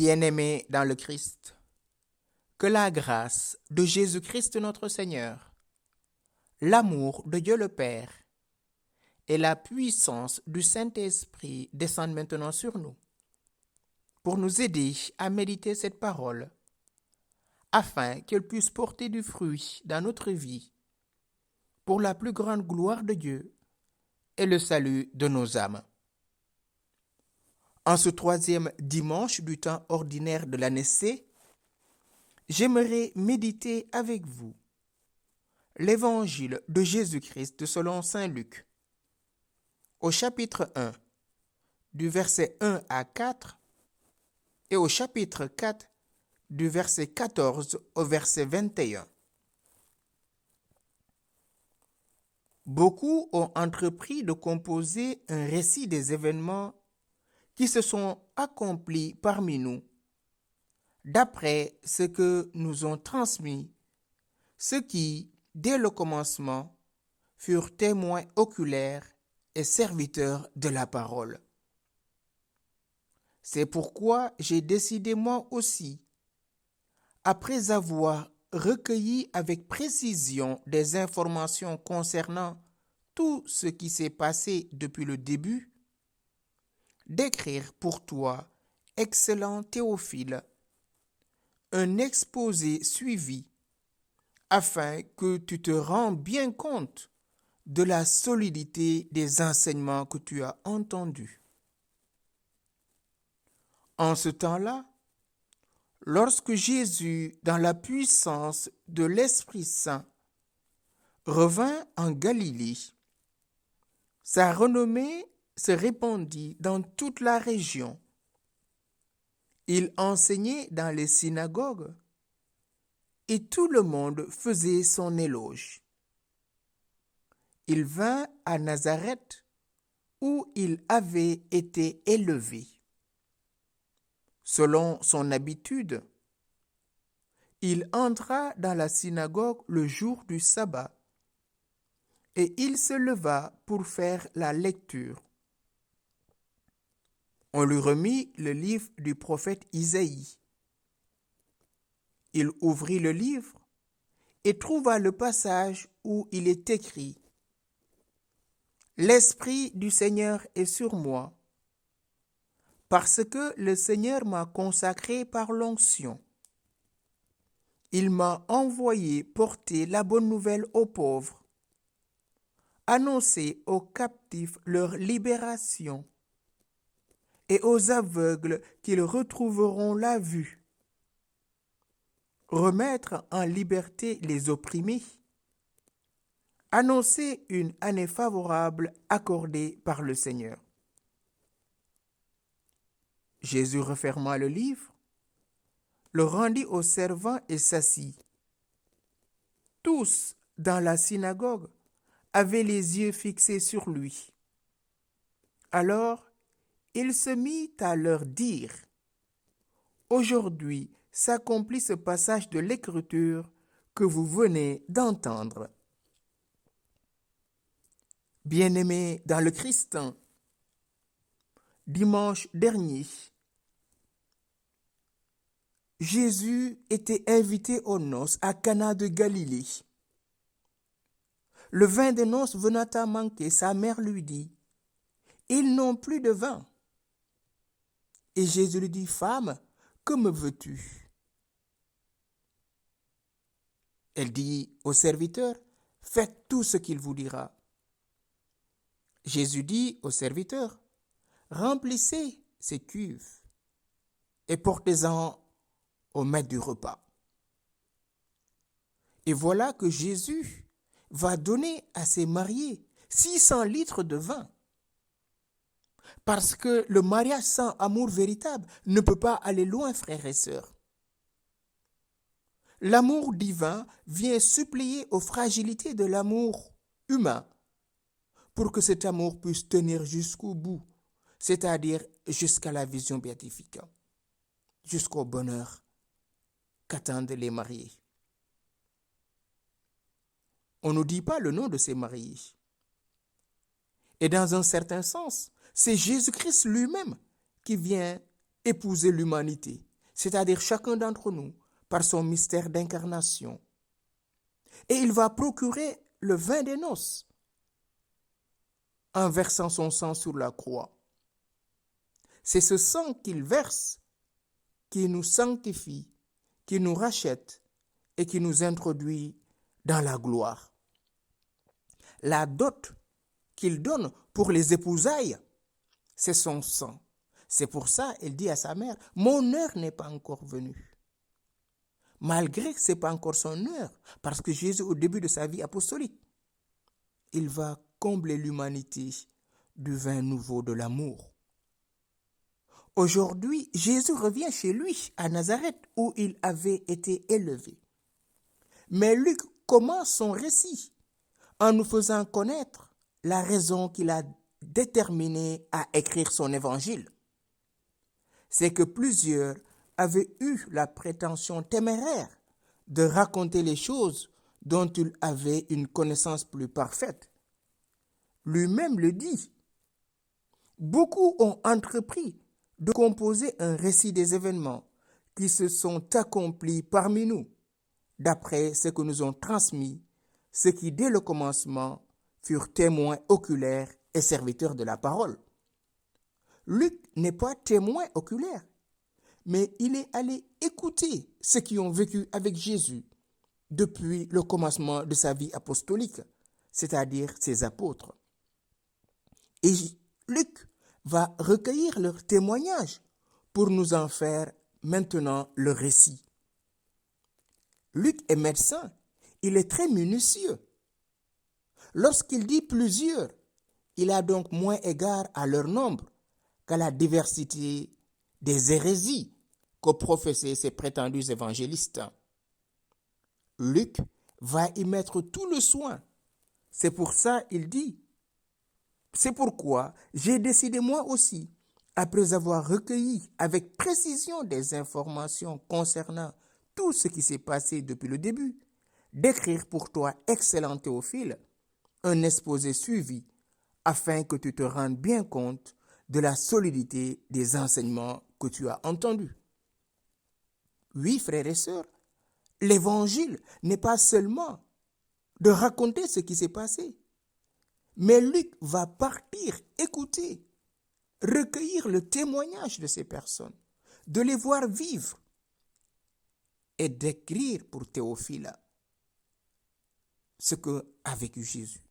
Bien-aimés dans le Christ, que la grâce de Jésus-Christ notre Seigneur, l'amour de Dieu le Père et la puissance du Saint-Esprit descendent maintenant sur nous pour nous aider à méditer cette parole afin qu'elle puisse porter du fruit dans notre vie pour la plus grande gloire de Dieu et le salut de nos âmes. En ce troisième dimanche du temps ordinaire de l'année C, j'aimerais méditer avec vous l'évangile de Jésus-Christ selon saint Luc, au chapitre 1, du verset 1 à 4, et au chapitre 4, du verset 14 au verset 21. Beaucoup ont entrepris de composer un récit des événements qui se sont accomplis parmi nous, d'après ce que nous ont transmis ceux qui, dès le commencement, furent témoins oculaires et serviteurs de la parole. C'est pourquoi j'ai décidé moi aussi, après avoir recueilli avec précision des informations concernant tout ce qui s'est passé depuis le début, d'écrire pour toi, excellent Théophile, un exposé suivi afin que tu te rends bien compte de la solidité des enseignements que tu as entendus. En ce temps-là, lorsque Jésus, dans la puissance de l'Esprit Saint, revint en Galilée, sa renommée se répandit dans toute la région. Il enseignait dans les synagogues et tout le monde faisait son éloge. Il vint à Nazareth où il avait été élevé. Selon son habitude, il entra dans la synagogue le jour du sabbat et il se leva pour faire la lecture. On lui remit le livre du prophète Isaïe. Il ouvrit le livre et trouva le passage où il est écrit « L'Esprit du Seigneur est sur moi, parce que le Seigneur m'a consacré par l'onction. Il m'a envoyé porter la bonne nouvelle aux pauvres, annoncer aux captifs leur libération et aux aveugles qu'ils retrouveront la vue, remettre en liberté les opprimés, annoncer une année favorable accordée par le Seigneur. » Jésus referma le livre, le rendit aux servants et s'assit. Tous dans la synagogue avaient les yeux fixés sur lui. Alors, il se mit à leur dire « Aujourd'hui s'accomplit ce passage de l'Écriture que vous venez d'entendre. » Bien-aimés dans le Christ, dimanche dernier, Jésus était invité aux noces à Cana de Galilée. Le vin des noces venant à manquer, sa mère lui dit « Ils n'ont plus de vin. » Et Jésus lui dit « Femme, que me veux-tu » Elle dit au serviteur « Faites tout ce qu'il vous dira. » Jésus dit au serviteur « Remplissez ces cuves et portez-en au maître du repas. » Et voilà que Jésus va donner à ses mariés 600 litres de vin. Parce que le mariage sans amour véritable ne peut pas aller loin, frères et sœurs. L'amour divin vient suppléer aux fragilités de l'amour humain pour que cet amour puisse tenir jusqu'au bout, c'est-à-dire jusqu'à la vision béatifique, jusqu'au bonheur qu'attendent les mariés. On ne dit pas le nom de ces mariés. Et dans un certain sens, c'est Jésus-Christ lui-même qui vient épouser l'humanité. c'est-à-dire chacun d'entre nous, par son mystère d'incarnation. Et il va procurer le vin des noces en versant son sang sur la croix. C'est ce sang qu'il verse qui nous sanctifie, qui nous rachète et qui nous introduit dans la gloire. La dot qu'il donne pour les épousailles, c'est son sang. C'est pour ça qu'il dit à sa mère, « Mon heure n'est pas encore venue. » Malgré que ce n'est pas encore son heure, parce que Jésus, au début de sa vie apostolique, il va combler l'humanité du vin nouveau de l'amour. Aujourd'hui, Jésus revient chez lui, à Nazareth, où il avait été élevé. Mais Luc commence son récit en nous faisant connaître la raison qu'il a déterminée à écrire son évangile. C'est que plusieurs avaient eu la prétention téméraire de raconter les choses dont il avait une connaissance plus parfaite. Lui-même le dit. Beaucoup ont entrepris de composer un récit des événements qui se sont accomplis parmi nous, d'après ce que nous ont transmis ceux qui, dès le commencement, furent témoins oculaires et serviteurs de la parole. Luc n'est pas témoin oculaire, mais il est allé écouter ceux qui ont vécu avec Jésus depuis le commencement de sa vie apostolique, c'est-à-dire ses apôtres. Et Luc va recueillir leurs témoignages pour nous en faire maintenant le récit. Luc est médecin, il est très minutieux. Lorsqu'il dit plusieurs, il a donc moins égard à leur nombre qu'à la diversité des hérésies qu'ont professé ces prétendus évangélistes. Luc va y mettre tout le soin. C'est pour ça qu'il dit, c'est pourquoi j'ai décidé moi aussi, après avoir recueilli avec précision des informations concernant tout ce qui s'est passé depuis le début, d'écrire pour toi, excellent Théophile, un exposé suivi afin que tu te rendes bien compte de la solidité des enseignements que tu as entendus. Oui, frères et sœurs, l'évangile n'est pas seulement de raconter ce qui s'est passé, mais Luc va partir, écouter, recueillir le témoignage de ces personnes, de les voir vivre et d'écrire pour Théophile ce qu'a vécu Jésus.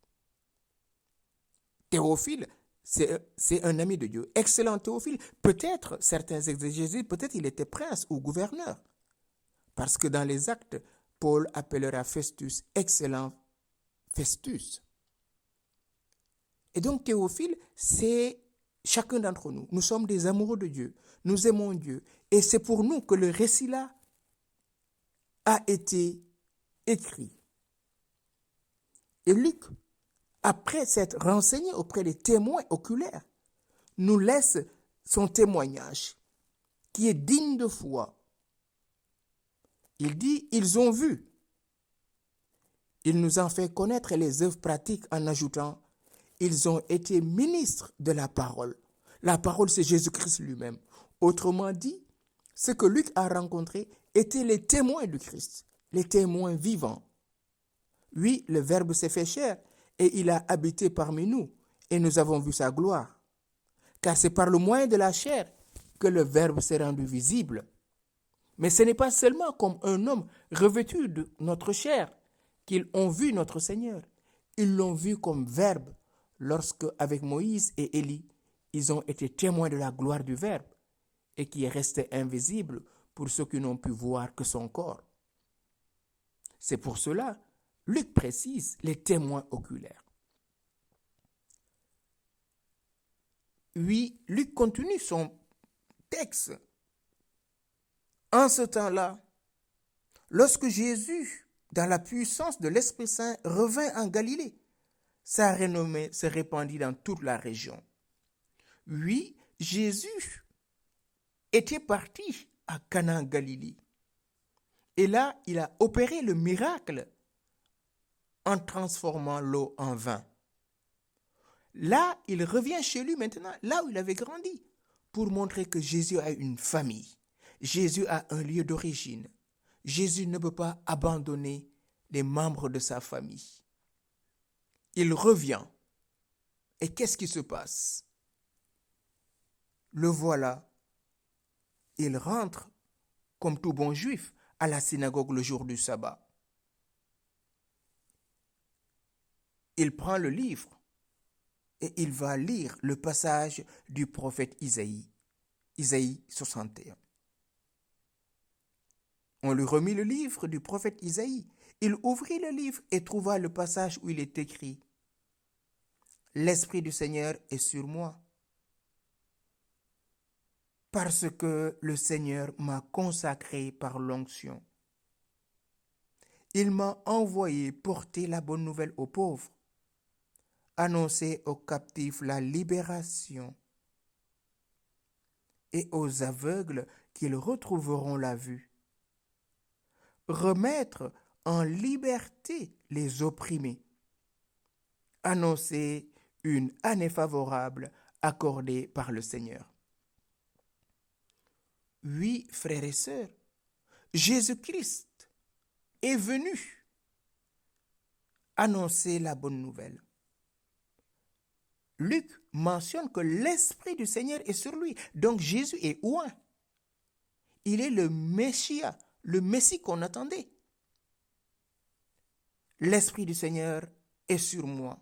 Théophile, c'est un ami de Dieu. Excellent Théophile. Peut-être, certains exégèses, peut-être il était prince ou gouverneur. Parce que dans les Actes, Paul appellera Festus excellent Festus. Et donc Théophile, c'est chacun d'entre nous. Nous sommes des amoureux de Dieu. Nous aimons Dieu. Et c'est pour nous que le récit-là a été écrit. Et Luc, après s'être renseigné auprès des témoins oculaires, nous laisse son témoignage qui est digne de foi. Il dit, ils ont vu. Il nous en fait connaître les œuvres pratiques en ajoutant, ils ont été ministres de la parole. La parole, c'est Jésus-Christ lui-même. Autrement dit, ce que Luc a rencontré étaient les témoins du Christ, les témoins vivants. Oui, le Verbe s'est fait chair et il a habité parmi nous et nous avons vu sa gloire. Car c'est par le moyen de la chair que le Verbe s'est rendu visible. Mais ce n'est pas seulement comme un homme revêtu de notre chair qu'ils ont vu notre Seigneur. Ils l'ont vu comme Verbe lorsque, avec Moïse et Élie, ils ont été témoins de la gloire du Verbe et qui est resté invisible pour ceux qui n'ont pu voir que son corps. C'est pour cela, Luc précise les témoins oculaires. Oui, Luc continue son texte. En ce temps-là, lorsque Jésus, dans la puissance de l'Esprit Saint, revint en Galilée, sa renommée se répandit dans toute la région. Oui, Jésus était parti à Cana en Galilée. Et là, il a opéré le miracle en transformant l'eau en vin. Là, il revient chez lui maintenant, là où il avait grandi, pour montrer que Jésus a une famille. Jésus a un lieu d'origine. Jésus ne peut pas abandonner les membres de sa famille. Il revient. Et qu'est-ce qui se passe? Le voilà. Il rentre, comme tout bon juif, à la synagogue le jour du sabbat. Il prend le livre et il va lire le passage du prophète Isaïe, Isaïe 61. On lui remit le livre du prophète Isaïe. Il ouvrit le livre et trouva le passage où il est écrit « L'Esprit du Seigneur est sur moi, parce que le Seigneur m'a consacré par l'onction. Il m'a envoyé porter la bonne nouvelle aux pauvres, annoncer aux captifs la libération et aux aveugles qu'ils retrouveront la vue, remettre en liberté les opprimés, annoncer une année favorable accordée par le Seigneur. » Oui, frères et sœurs, Jésus-Christ est venu annoncer la bonne nouvelle. Luc mentionne que l'Esprit du Seigneur est sur lui. Donc Jésus est oint. Il est le Messie qu'on attendait. L'Esprit du Seigneur est sur moi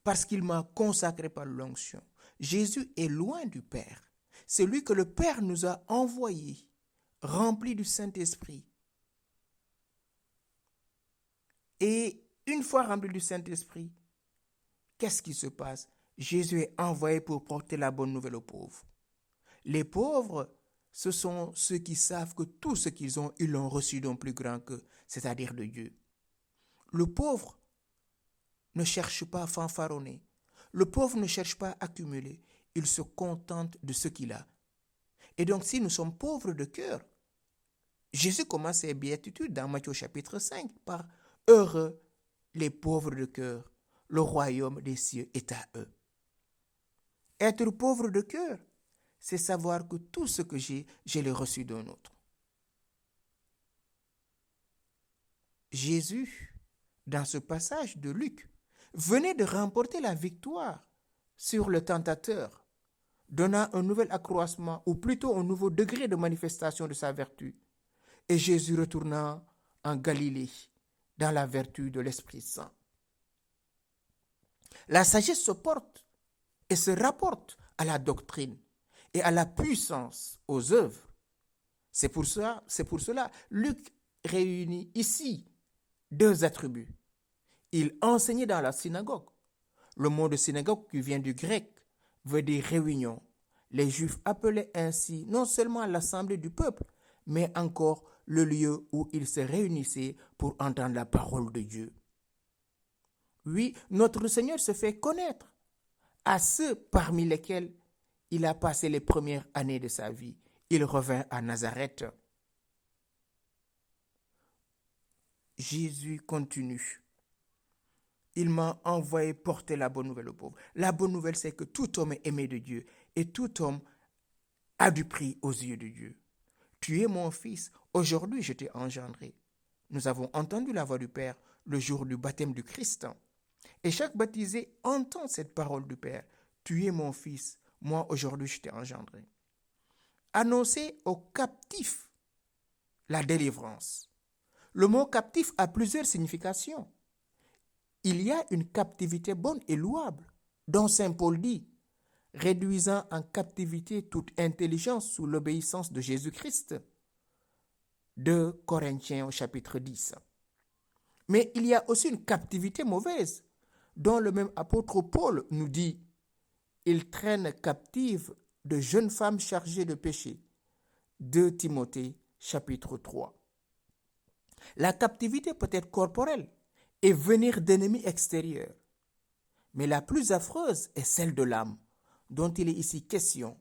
parce qu'il m'a consacré par l'onction. Jésus est loin du Père. C'est lui que le Père nous a envoyé, rempli du Saint-Esprit. Et une fois rempli du Saint-Esprit, qu'est-ce qui se passe? Jésus est envoyé pour porter la bonne nouvelle aux pauvres. Les pauvres, ce sont ceux qui savent que tout ce qu'ils ont, ils l'ont reçu d'un plus grand qu'eux, c'est-à-dire de Dieu. Le pauvre ne cherche pas à fanfaronner. Le pauvre ne cherche pas à accumuler. Il se contente de ce qu'il a. Et donc, si nous sommes pauvres de cœur, Jésus commence ses béatitudes dans Matthieu chapitre 5 par « Heureux les pauvres de cœur, le royaume des cieux est à eux. » Être pauvre de cœur, c'est savoir que tout ce que j'ai, je l'ai reçu d'un autre. Jésus, dans ce passage de Luc, venait de remporter la victoire sur le tentateur, donnant un nouvel accroissement, ou plutôt un nouveau degré de manifestation de sa vertu. Et Jésus retourna en Galilée, dans la vertu de l'Esprit Saint. La sagesse se porte et se rapporte à la doctrine et à la puissance, aux œuvres. C'est pour cela, Luc réunit ici deux attributs. Il enseignait dans la synagogue. Le mot de synagogue, qui vient du grec, veut dire réunion. Les Juifs appelaient ainsi non seulement l'assemblée du peuple, mais encore le lieu où ils se réunissaient pour entendre la parole de Dieu. Oui, notre Seigneur se fait connaître à ceux parmi lesquels il a passé les premières années de sa vie. Il revint à Nazareth. Jésus continue. Il m'a envoyé porter la bonne nouvelle aux pauvres. La bonne nouvelle, c'est que tout homme est aimé de Dieu et tout homme a du prix aux yeux de Dieu. Tu es mon fils, aujourd'hui je t'ai engendré. Nous avons entendu la voix du Père le jour du baptême du Christ. Et chaque baptisé entend cette parole du Père. Tu es mon fils, moi aujourd'hui je t'ai engendré. Annoncer aux captifs la délivrance. Le mot captif a plusieurs significations. Il y a une captivité bonne et louable, dont saint Paul dit, réduisant en captivité toute intelligence sous l'obéissance de Jésus-Christ. 2 Corinthiens au chapitre 10. Mais il y a aussi une captivité mauvaise, dont le même apôtre Paul nous dit, il traîne captive de jeunes femmes chargées de péché. 2 Timothée chapitre 3. La captivité peut être corporelle et venir d'ennemis extérieurs. Mais la plus affreuse est celle de l'âme, dont il est ici question,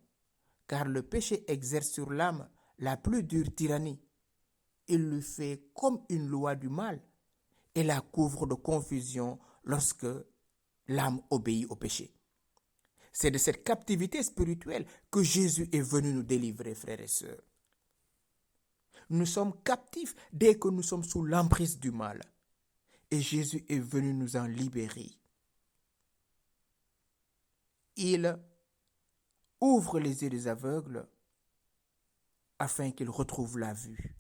car le péché exerce sur l'âme la plus dure tyrannie. Il lui fait comme une loi du mal et la couvre de confusion lorsque l'âme obéit au péché. C'est de cette captivité spirituelle que Jésus est venu nous délivrer, frères et sœurs. Nous sommes captifs dès que nous sommes sous l'emprise du mal. Et Jésus est venu nous en libérer. Il ouvre les yeux des aveugles afin qu'ils retrouvent la vue.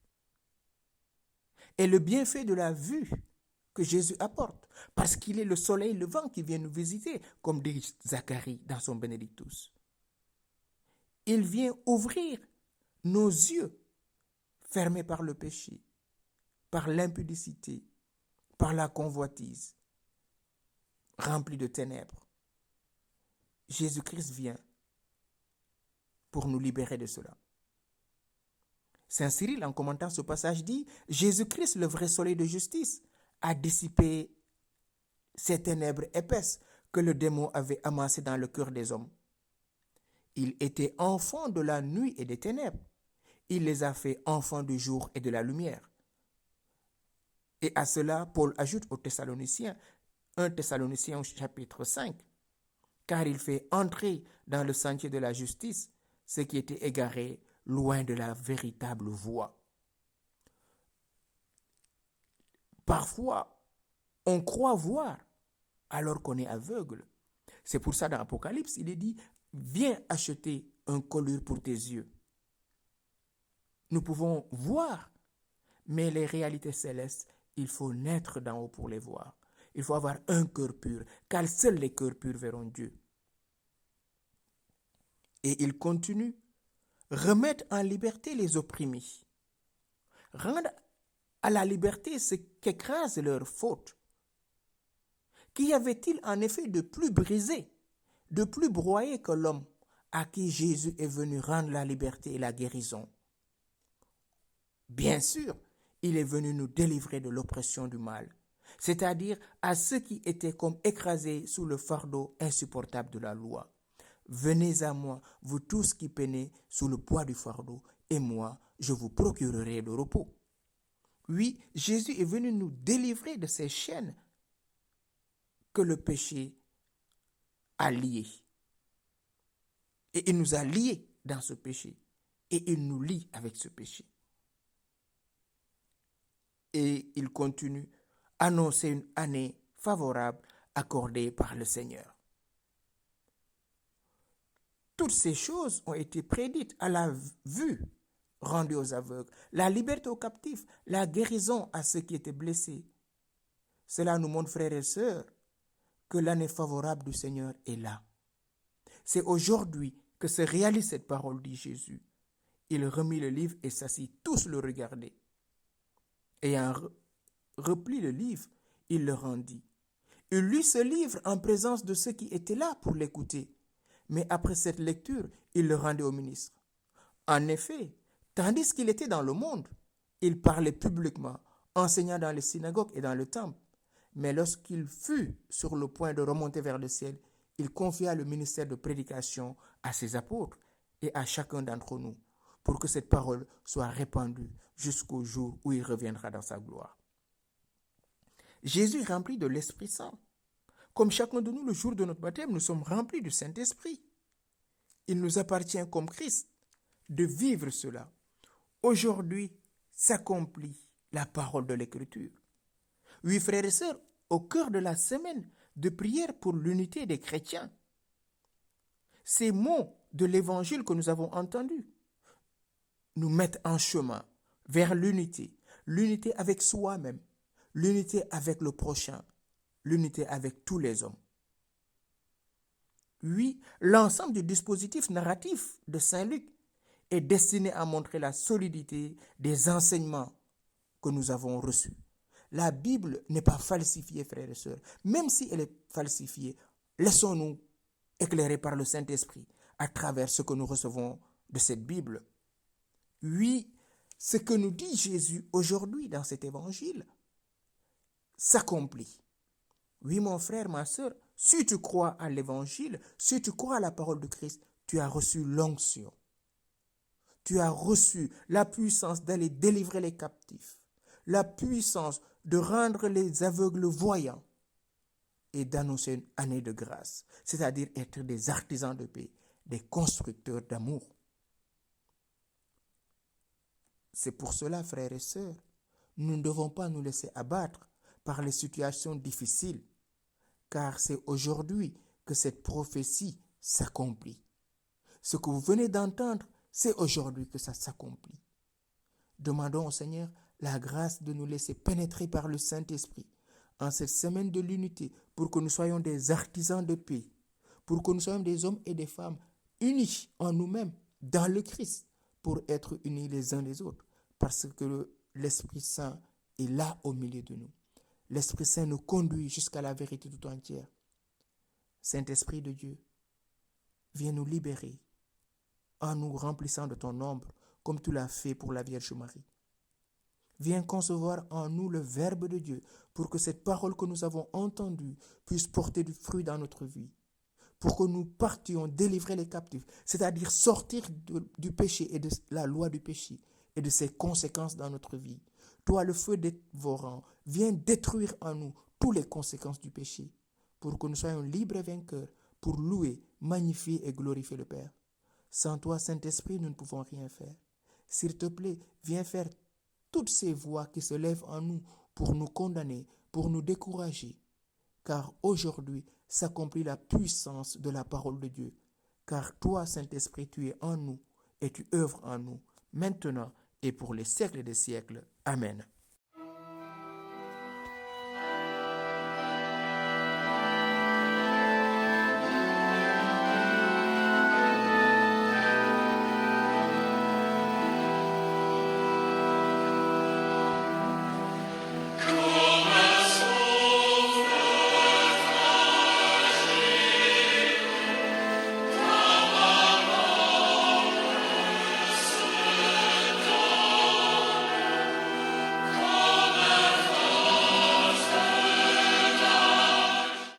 Et le bienfait de la vue que Jésus apporte, parce qu'il est le soleil levant qui vient nous visiter, comme dit Zacharie dans son Benedictus. Il vient ouvrir nos yeux fermés par le péché, par l'impudicité, par la convoitise, remplis de ténèbres. Jésus-Christ vient pour nous libérer de cela. Saint Cyril, en commentant ce passage, dit « Jésus-Christ, le vrai soleil de justice, a dissipé ces ténèbres épaisses que le démon avait amassées dans le cœur des hommes. Il était enfant de la nuit et des ténèbres. Il les a fait enfants du jour et de la lumière. » Et à cela, Paul ajoute aux Thessaloniciens, 1 Thessaloniciens au chapitre 5, « Car il fait entrer dans le sentier de la justice ceux qui étaient égarés loin de la véritable voie. » Parfois, on croit voir alors qu'on est aveugle. C'est pour ça dans l'Apocalypse, il est dit « Viens acheter un collier pour tes yeux. » Nous pouvons voir, mais les réalités célestes, il faut naître d'en haut pour les voir. Il faut avoir un cœur pur, car seuls les cœurs purs verront Dieu. Et il continue, remettre en liberté les opprimés, rendre à la liberté ce qu'écrase leur faute. Qu'y avait-il en effet de plus brisé, de plus broyé que l'homme à qui Jésus est venu rendre la liberté et la guérison? Bien sûr, il est venu nous délivrer de l'oppression du mal, c'est-à-dire à ceux qui étaient comme écrasés sous le fardeau insupportable de la loi. Venez à moi, vous tous qui peinez sous le poids du fardeau, et moi, je vous procurerai le repos. Oui, Jésus est venu nous délivrer de ces chaînes que le péché a liées. Et il nous a liés dans ce péché. Et il nous lie avec ce péché. Et il continue, annoncer une année favorable accordée par le Seigneur. Toutes ces choses ont été prédites à la vue rendue aux aveugles, la liberté aux captifs, la guérison à ceux qui étaient blessés. Cela nous montre, frères et sœurs, que l'année favorable du Seigneur est là. C'est aujourd'hui que se réalise cette parole, dit Jésus. Il remit le livre et s'assit, tous le regardaient. Ayant repli le livre, il le rendit. Il lut ce livre en présence de ceux qui étaient là pour l'écouter. Mais après cette lecture, il le rendait au ministre. En effet, tandis qu'il était dans le monde, il parlait publiquement, enseignant dans les synagogues et dans le temple. Mais lorsqu'il fut sur le point de remonter vers le ciel, il confia le ministère de prédication à ses apôtres et à chacun d'entre nous, pour que cette parole soit répandue jusqu'au jour où il reviendra dans sa gloire. Jésus est rempli de l'Esprit Saint. Comme chacun de nous, le jour de notre baptême, nous sommes remplis du Saint-Esprit. Il nous appartient comme Christ de vivre cela. Aujourd'hui s'accomplit la parole de l'Écriture. Oui, frères et sœurs, au cœur de la semaine de prière pour l'unité des chrétiens, ces mots de l'Évangile que nous avons entendus nous mettent en chemin vers l'unité, l'unité avec soi-même, l'unité avec le prochain, l'unité avec tous les hommes. Oui, l'ensemble du dispositif narratif de Saint Luc est destiné à montrer la solidité des enseignements que nous avons reçus. La Bible n'est pas falsifiée, frères et sœurs. Même si elle est falsifiée, laissons-nous éclairer par le Saint-Esprit à travers ce que nous recevons de cette Bible. Oui, ce que nous dit Jésus aujourd'hui dans cet évangile s'accomplit. Oui, mon frère, ma sœur, si tu crois à l'évangile, si tu crois à la parole de Christ, tu as reçu l'onction. Tu as reçu la puissance d'aller délivrer les captifs, la puissance de rendre les aveugles voyants et d'annoncer une année de grâce, c'est-à-dire être des artisans de paix, des constructeurs d'amour. C'est pour cela, frères et sœurs, nous ne devons pas nous laisser abattre par les situations difficiles, car c'est aujourd'hui que cette prophétie s'accomplit. Ce que vous venez d'entendre, c'est aujourd'hui que ça s'accomplit. Demandons au Seigneur la grâce de nous laisser pénétrer par le Saint-Esprit en cette semaine de l'unité pour que nous soyons des artisans de paix, pour que nous soyons des hommes et des femmes unis en nous-mêmes dans le Christ pour être unis les uns les autres parce que l'Esprit Saint est là au milieu de nous. L'Esprit Saint nous conduit jusqu'à la vérité tout entière. Saint-Esprit de Dieu, viens nous libérer en nous remplissant de ton ombre comme tu l'as fait pour la Vierge Marie. Viens concevoir en nous le Verbe de Dieu pour que cette parole que nous avons entendue puisse porter du fruit dans notre vie, pour que nous partions délivrer les captifs, c'est-à-dire sortir du péché et de la loi du péché et de ses conséquences dans notre vie. Toi, le feu dévorant, viens détruire en nous toutes les conséquences du péché, pour que nous soyons libres et vainqueurs, pour louer, magnifier et glorifier le Père. Sans toi, Saint-Esprit, nous ne pouvons rien faire. S'il te plaît, viens faire toutes ces voix qui se lèvent en nous pour nous condamner, pour nous décourager. Car aujourd'hui s'accomplit la puissance de la parole de Dieu. Car toi, Saint-Esprit, tu es en nous et tu œuvres en nous, maintenant et pour les siècles des siècles. Amen.